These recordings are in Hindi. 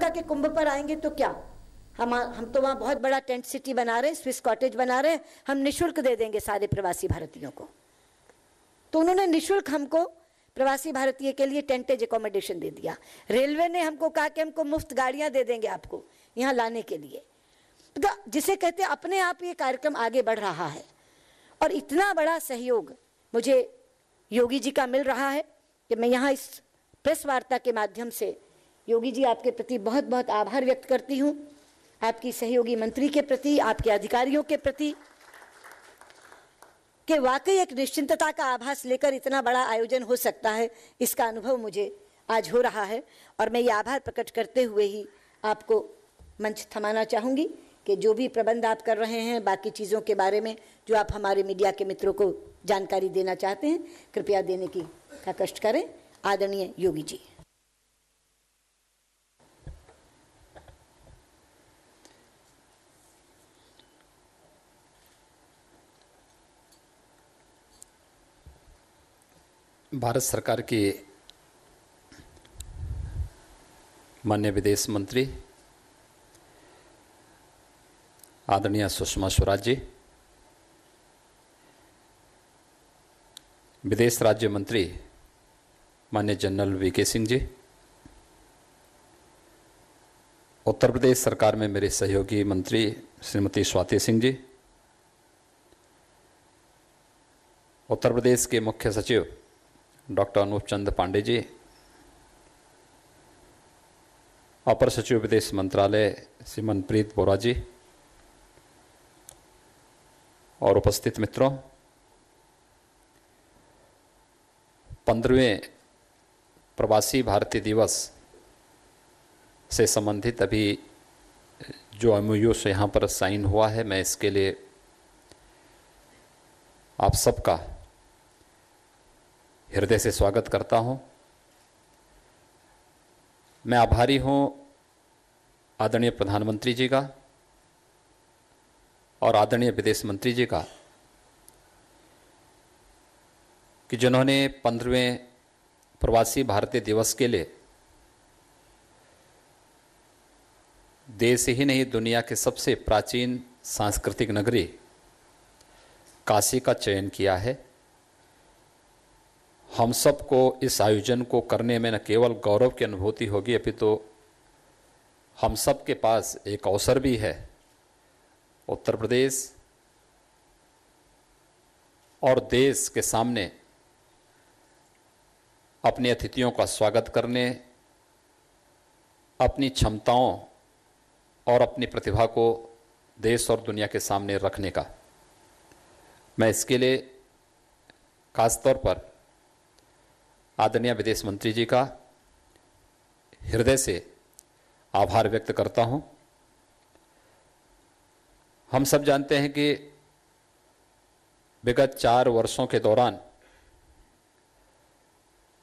के कुंभ पर आएंगे तो क्या, हम तो वहाँ बहुत बड़ा टेंट सिटी बना रहे हैं, स्विस कॉटेज बना रहे हैं, हम निःशुल्क दे देंगे सारे प्रवासी भारतीयों को। तो उन्होंने निःशुल्क हमको प्रवासी भारतीय के लिए टेंटेज एकोमोडेशन दे दिया। रेलवे ने हमको कहा कि हमको मुफ्त गाड़ियां दे देंगे आपको यहाँ लाने के लिए। तो जिसे कहते हैं अपने आप ये कार्यक्रम आगे बढ़ रहा है और इतना बड़ा सहयोग मुझे योगी जी का मिल रहा है कि मैं यहाँ इस प्रेस वार्ता के माध्यम से योगी जी आपके प्रति बहुत बहुत आभार व्यक्त करती हूँ, आपकी सहयोगी मंत्री के प्रति, आपके अधिकारियों के प्रति, कि वाकई एक निश्चिंतता का आभास लेकर इतना बड़ा आयोजन हो सकता है, इसका अनुभव मुझे आज हो रहा है। और मैं ये आभार प्रकट करते हुए ही आपको मंच थमाना चाहूँगी कि जो भी प्रबंध आप कर रहे हैं, बाकी चीज़ों के बारे में जो आप हमारे मीडिया के मित्रों को जानकारी देना चाहते हैं, कृपया देने की का कष्ट करें। आदरणीय योगी जी। भारत सरकार की माननीय विदेश मंत्री आदरणीय सुषमा स्वराज जी, विदेश राज्य मंत्री माननीय जनरल वीके सिंह जी, उत्तर प्रदेश सरकार में मेरे सहयोगी मंत्री श्रीमती स्वाति सिंह जी, उत्तर प्रदेश के मुख्य सचिव डॉक्टर अनूप चंद पांडे जी, अपर सचिव विदेश मंत्रालय श्री मनप्रीत बोरा जी और उपस्थित मित्रों, 15वें प्रवासी भारतीय दिवस से संबंधित अभी जो एमओयू से यहाँ पर साइन हुआ है, मैं इसके लिए आप सबका हृदय से स्वागत करता हूँ। मैं आभारी हूँ आदरणीय प्रधानमंत्री जी का और आदरणीय विदेश मंत्री जी का कि जिन्होंने 15वें प्रवासी भारतीय दिवस के लिए देश ही नहीं दुनिया के सबसे प्राचीन सांस्कृतिक नगरी काशी का चयन किया है। हम सबको इस आयोजन को करने में न केवल गौरव की अनुभूति होगी, अपितु हम सब के पास एक अवसर भी है उत्तर प्रदेश और देश के सामने अपने अतिथियों का स्वागत करने, अपनी क्षमताओं और अपनी प्रतिभा को देश और दुनिया के सामने रखने का। मैं इसके लिए खासतौर पर आदरणीय विदेश मंत्री जी का हृदय से आभार व्यक्त करता हूं। हम सब जानते हैं कि विगत 4 वर्षों के दौरान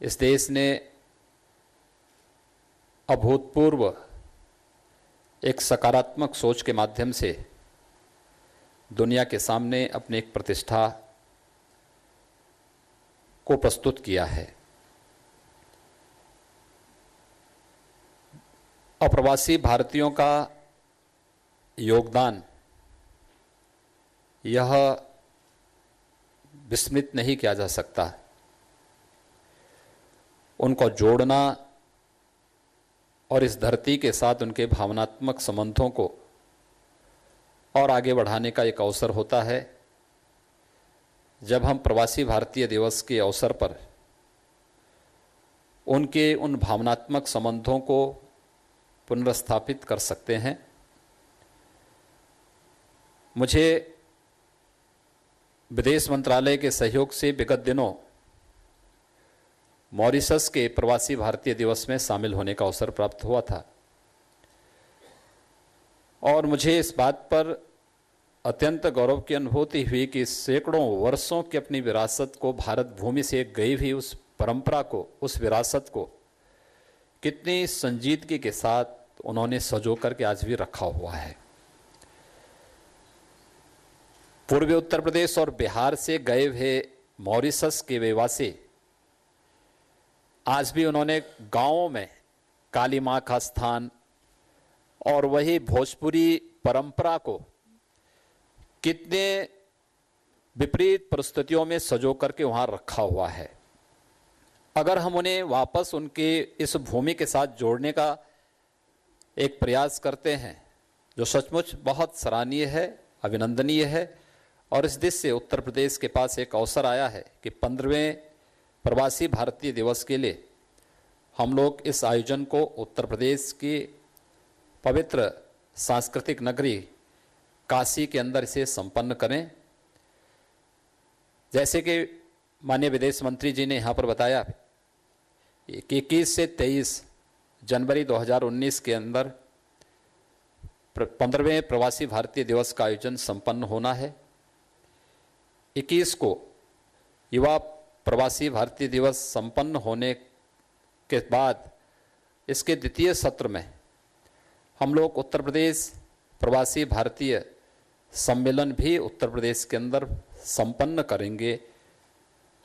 इस देश ने अभूतपूर्व एक सकारात्मक सोच के माध्यम से दुनिया के सामने अपनी एक प्रतिष्ठा को प्रस्तुत किया है। अप्रवासी भारतीयों का योगदान यह विस्मृत नहीं किया जा सकता। उनको जोड़ना और इस धरती के साथ उनके भावनात्मक संबंधों को और आगे बढ़ाने का एक अवसर होता है। जब हम प्रवासी भारतीय दिवस के अवसर पर उनके उन भावनात्मक संबंधों को पुनर्स्थापित कर सकते हैं। मुझे विदेश मंत्रालय के सहयोग से विगत दिनों मॉरिशस के प्रवासी भारतीय दिवस में शामिल होने का अवसर प्राप्त हुआ था और मुझे इस बात पर अत्यंत गौरव की अनुभूति हुई कि सैकड़ों वर्षों की अपनी विरासत को, भारत भूमि से गई हुई उस परंपरा को, उस विरासत को कितनी संजीदगी के साथ उन्होंने सजो करके आज भी रखा हुआ है। पूर्वी उत्तर प्रदेश और बिहार से गए हुए मॉरिशस के निवासी आज भी उन्होंने गांवों में काली मां का स्थान, और वही भोजपुरी परंपरा को कितने विपरीत परिस्थितियों में सजो करके वहाँ रखा हुआ है। अगर हम उन्हें वापस उनके इस भूमि के साथ जोड़ने का एक प्रयास करते हैं, जो सचमुच बहुत सराहनीय है, अभिनंदनीय है, और इस दिश से उत्तर प्रदेश के पास एक अवसर आया है कि 15वें प्रवासी भारतीय दिवस के लिए हम लोग इस आयोजन को उत्तर प्रदेश की पवित्र सांस्कृतिक नगरी काशी के अंदर इसे संपन्न करें। जैसे कि माननीय विदेश मंत्री जी ने यहाँ पर बताया कि 21 से 23 जनवरी 2019 के अंदर 15वें प्रवासी भारतीय दिवस का आयोजन संपन्न होना है। 21 को युवा प्रवासी भारतीय दिवस संपन्न होने के बाद इसके द्वितीय सत्र में हम लोग उत्तर प्रदेश प्रवासी भारतीय सम्मेलन भी उत्तर प्रदेश के अंदर संपन्न करेंगे।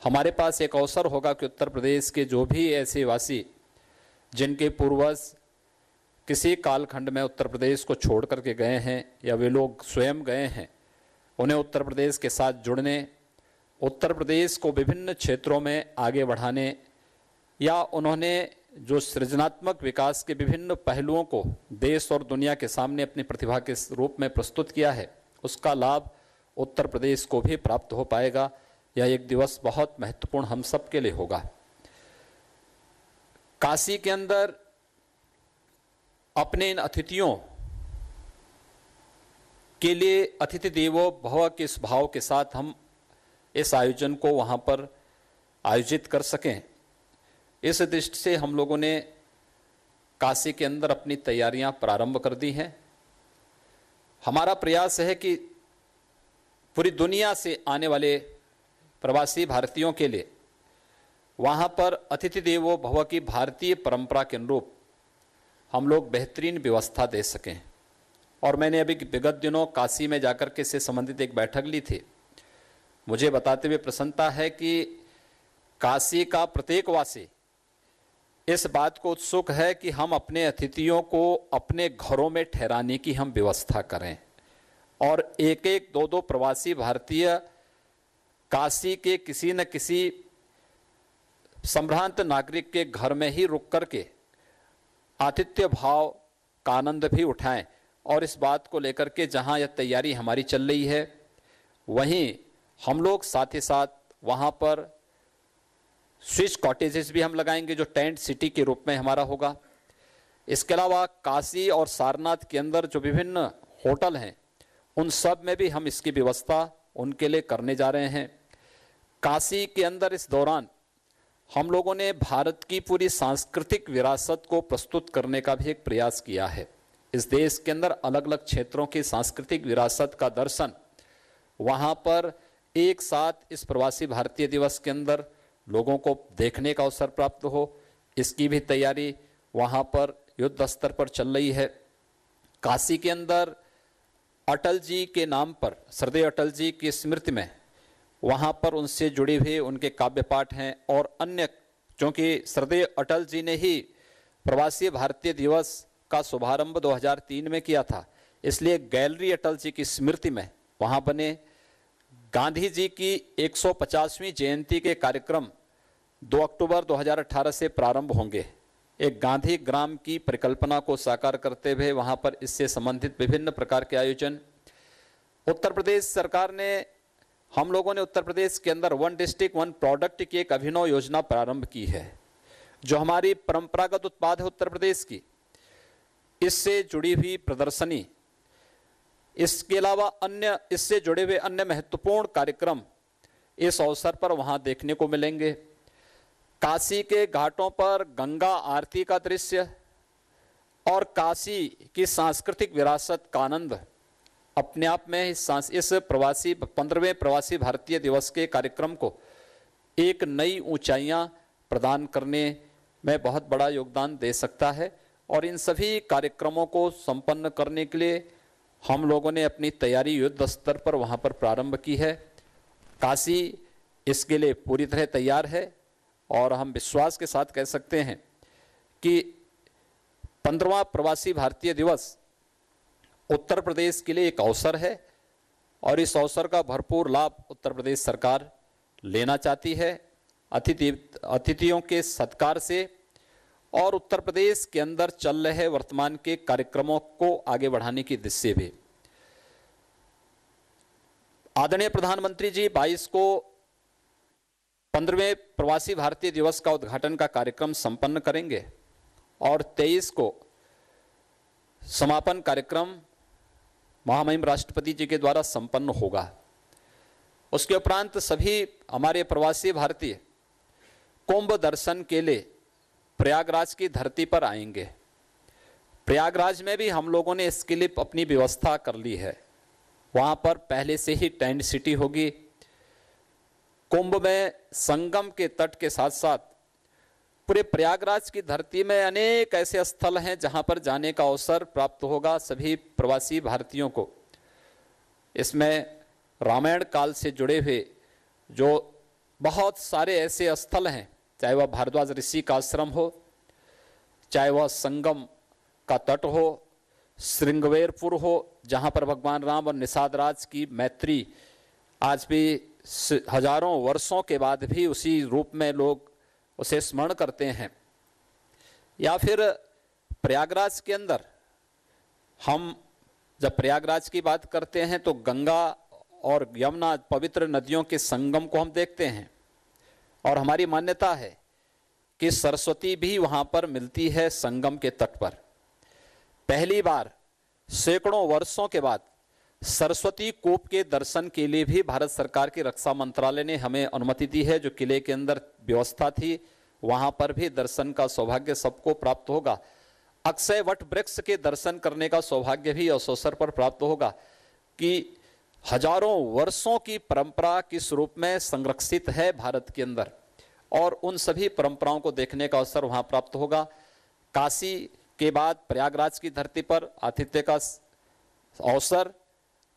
हमारे पास एक अवसर होगा कि उत्तर प्रदेश के जो भी ऐसे वासी जिनके पूर्वज किसी कालखंड में उत्तर प्रदेश को छोड़ करके गए हैं या वे लोग स्वयं गए हैं, उन्हें उत्तर प्रदेश के साथ जुड़ने, उत्तर प्रदेश को विभिन्न क्षेत्रों में आगे बढ़ाने या उन्होंने जो सृजनात्मक विकास के विभिन्न पहलुओं को देश और दुनिया के सामने अपनी प्रतिभा के रूप में प्रस्तुत किया है, उसका लाभ उत्तर प्रदेश को भी प्राप्त हो पाएगा। यह एक दिवस बहुत महत्वपूर्ण हम सब के लिए होगा। काशी के अंदर अपने इन अतिथियों के लिए अतिथि देवो भव के इस भाव के साथ हम इस आयोजन को वहां पर आयोजित कर सकें, इस दृष्टि से हम लोगों ने काशी के अंदर अपनी तैयारियां प्रारंभ कर दी हैं। हमारा प्रयास है कि पूरी दुनिया से आने वाले प्रवासी भारतीयों के लिए वहाँ पर अतिथि देवो भव की भारतीय परंपरा के अनुरूप हम लोग बेहतरीन व्यवस्था दे सकें। और मैंने अभी विगत दिनों काशी में जाकर के इससे संबंधित एक बैठक ली थी। मुझे बताते हुए प्रसन्नता है कि काशी का प्रत्येक वासी इस बात को उत्सुक है कि हम अपने अतिथियों को अपने घरों में ठहराने की हम व्यवस्था करें और एक एक दो दो प्रवासी भारतीय काशी के किसी न किसी संभ्रांत नागरिक के घर में ही रुक करके आतिथ्य भाव का आनंद भी उठाएं। और इस बात को लेकर के जहां यह तैयारी हमारी चल रही है, वहीं हम लोग साथ ही साथ वहां पर स्विच कॉटेजेस भी हम लगाएंगे जो टेंट सिटी के रूप में हमारा होगा। इसके अलावा काशी और सारनाथ के अंदर जो विभिन्न होटल हैं, उन सब में भी हम इसकी व्यवस्था उनके लिए करने जा रहे हैं। काशी के अंदर इस दौरान हम लोगों ने भारत की पूरी सांस्कृतिक विरासत को प्रस्तुत करने का भी एक प्रयास किया है। इस देश के अंदर अलग अलग क्षेत्रों की सांस्कृतिक विरासत का दर्शन वहाँ पर एक साथ इस प्रवासी भारतीय दिवस के अंदर लोगों को देखने का अवसर प्राप्त हो, इसकी भी तैयारी वहाँ पर युद्ध स्तर पर चल रही है। काशी के अंदर अटल जी के नाम पर, श्रद्धेय अटल जी की स्मृति में वहाँ पर उनसे जुड़े हुए उनके काव्य पाठ हैं और अन्य, क्योंकि श्रद्धेय अटल जी ने ही प्रवासी भारतीय दिवस का शुभारंभ 2003 में किया था, इसलिए गैलरी अटल जी की स्मृति में वहाँ बने। गांधी जी की 150वीं जयंती के कार्यक्रम 2 अक्टूबर 2018 से प्रारंभ होंगे। एक गांधी ग्राम की परिकल्पना को साकार करते हुए वहाँ पर इससे संबंधित विभिन्न प्रकार के आयोजन। उत्तर प्रदेश सरकार ने, हम लोगों ने उत्तर प्रदेश के अंदर 1 डिस्ट्रिक्ट 1 प्रोडक्ट की एक अभिनव योजना प्रारंभ की है, जो हमारी परंपरागत उत्पाद है उत्तर प्रदेश की, इससे जुड़ी हुई प्रदर्शनी, इसके अलावा अन्य इससे जुड़े हुए अन्य महत्वपूर्ण कार्यक्रम इस अवसर पर वहां देखने को मिलेंगे। काशी के घाटों पर गंगा आरती का दृश्य और काशी की सांस्कृतिक विरासत का आनंद अपने आप में इस 15वें प्रवासी भारतीय दिवस के कार्यक्रम को एक नई ऊंचाइयां प्रदान करने में बहुत बड़ा योगदान दे सकता है। और इन सभी कार्यक्रमों को संपन्न करने के लिए हम लोगों ने अपनी तैयारी युद्ध स्तर पर वहां पर प्रारंभ की है। काशी इसके लिए पूरी तरह तैयार है और हम विश्वास के साथ कह सकते हैं कि 15वां प्रवासी भारतीय दिवस उत्तर प्रदेश के लिए एक अवसर है और इस अवसर का भरपूर लाभ उत्तर प्रदेश सरकार लेना चाहती है अतिथियों के सत्कार से और उत्तर प्रदेश के अंदर चल रहे वर्तमान के कार्यक्रमों को आगे बढ़ाने की दिशा से भी। आदरणीय प्रधानमंत्री जी 22 को 15वें प्रवासी भारतीय दिवस का उद्घाटन का कार्यक्रम संपन्न करेंगे और 23 को समापन कार्यक्रम महामहिम राष्ट्रपति जी के द्वारा संपन्न होगा। उसके उपरांत सभी हमारे प्रवासी भारतीय कुंभ दर्शन के लिए प्रयागराज की धरती पर आएंगे। प्रयागराज में भी हम लोगों ने इसके लिए अपनी व्यवस्था कर ली है। वहाँ पर पहले से ही टेंट सिटी होगी। कुंभ में संगम के तट के साथ साथ पूरे प्रयागराज की धरती में अनेक ऐसे स्थल हैं जहाँ पर जाने का अवसर प्राप्त होगा सभी प्रवासी भारतीयों को। इसमें रामायण काल से जुड़े हुए जो बहुत सारे ऐसे स्थल हैं, चाहे वह भारद्वाज ऋषि का आश्रम हो, चाहे वह संगम का तट हो, श्रृंगवेरपुर हो जहाँ पर भगवान राम और निषाद राज की मैत्री आज भी हजारों वर्षों के बाद भी उसी रूप में लोग उसे स्मरण करते हैं, या फिर प्रयागराज के अंदर हम जब प्रयागराज की बात करते हैं तो गंगा और यमुना पवित्र नदियों के संगम को हम देखते हैं और हमारी मान्यता है कि सरस्वती भी वहाँ पर मिलती है संगम के तट पर। पहली बार सैकड़ों वर्षों के बाद सरस्वती कूप के दर्शन के लिए भी भारत सरकार की रक्षा मंत्रालय ने हमें अनुमति दी है। जो किले के अंदर व्यवस्था थी वहाँ पर भी दर्शन का सौभाग्य सबको प्राप्त होगा। अक्षय वट वृक्ष के दर्शन करने का सौभाग्य भी उस अवसर पर प्राप्त होगा कि हजारों वर्षों की परंपरा किस रूप में संरक्षित है भारत के अंदर, और उन सभी परंपराओं को देखने का अवसर वहाँ प्राप्त होगा। काशी के बाद प्रयागराज की धरती पर आतिथ्य का अवसर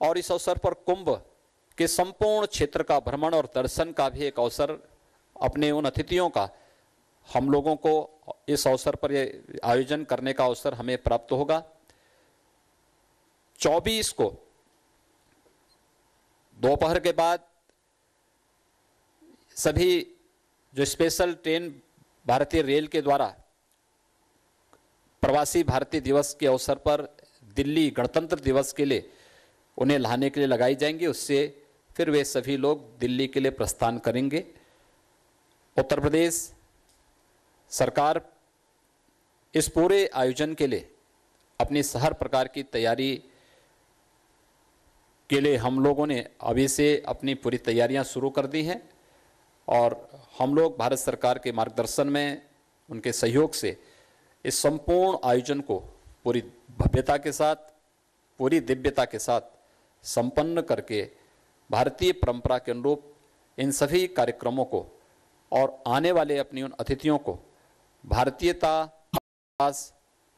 और इस अवसर पर कुंभ के संपूर्ण क्षेत्र का भ्रमण और दर्शन का भी एक अवसर अपने उन अतिथियों का हम लोगों को इस अवसर पर ये आयोजन करने का अवसर हमें प्राप्त होगा। 24 को दोपहर के बाद सभी जो स्पेशल ट्रेन भारतीय रेल के द्वारा प्रवासी भारतीय दिवस के अवसर पर दिल्ली गणतंत्र दिवस के लिए उन्हें लाने के लिए लगाई जाएंगी, उससे फिर वे सभी लोग दिल्ली के लिए प्रस्थान करेंगे। उत्तर प्रदेश सरकार इस पूरे आयोजन के लिए अपनी हर प्रकार की तैयारी के लिए हम लोगों ने अभी से अपनी पूरी तैयारियां शुरू कर दी हैं और हम लोग भारत सरकार के मार्गदर्शन में उनके सहयोग से इस संपूर्ण आयोजन को पूरी भव्यता के साथ, पूरी दिव्यता के साथ संपन्न करके भारतीय परंपरा के अनुरूप इन सभी कार्यक्रमों को और आने वाले अपनी उन अतिथियों को भारतीयता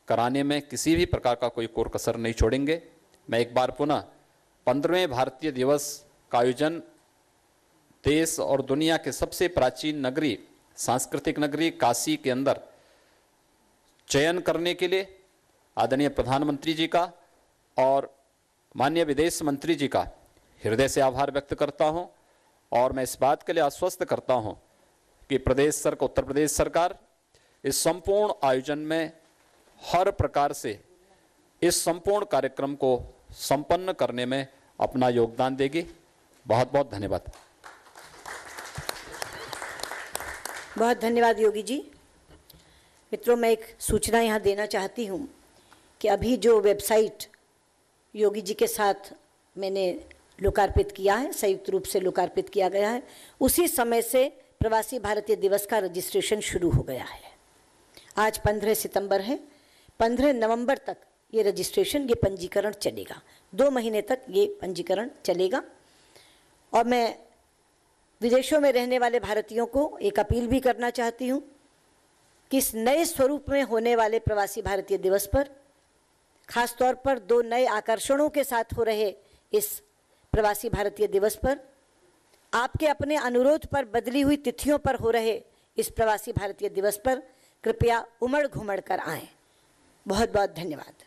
कराने में किसी भी प्रकार का कोई कोर कसर नहीं छोड़ेंगे। मैं एक बार पुनः 15वें भारतीय दिवस का आयोजन देश और दुनिया के सबसे प्राचीन नगरी, सांस्कृतिक नगरी काशी के अंदर चयन करने के लिए आदरणीय प्रधानमंत्री जी का और माननीय विदेश मंत्री जी का हृदय से आभार व्यक्त करता हूं और मैं इस बात के लिए आश्वस्त करता हूं कि उत्तर प्रदेश सरकार इस संपूर्ण आयोजन में हर प्रकार से इस संपूर्ण कार्यक्रम को संपन्न करने में अपना योगदान देगी। बहुत बहुत धन्यवाद। बहुत धन्यवाद योगी जी। मित्रों, मैं एक सूचना यहाँ देना चाहती हूँ कि अभी जो वेबसाइट योगी जी के साथ मैंने लोकार्पित किया है, संयुक्त रूप से लोकार्पित किया गया है, उसी समय से प्रवासी भारतीय दिवस का रजिस्ट्रेशन शुरू हो गया है। आज 15 सितंबर है, 15 नवंबर तक ये रजिस्ट्रेशन, ये पंजीकरण चलेगा। 2 महीने तक ये पंजीकरण चलेगा। और मैं विदेशों में रहने वाले भारतीयों को एक अपील भी करना चाहती हूँ कि इस नए स्वरूप में होने वाले प्रवासी भारतीय दिवस पर, खास तौर पर 2 नए आकर्षणों के साथ हो रहे इस प्रवासी भारतीय दिवस पर, आपके अपने अनुरोध पर बदली हुई तिथियों पर हो रहे इस प्रवासी भारतीय दिवस पर कृपया उमड़ घुमड़ कर आएं। बहुत बहुत धन्यवाद।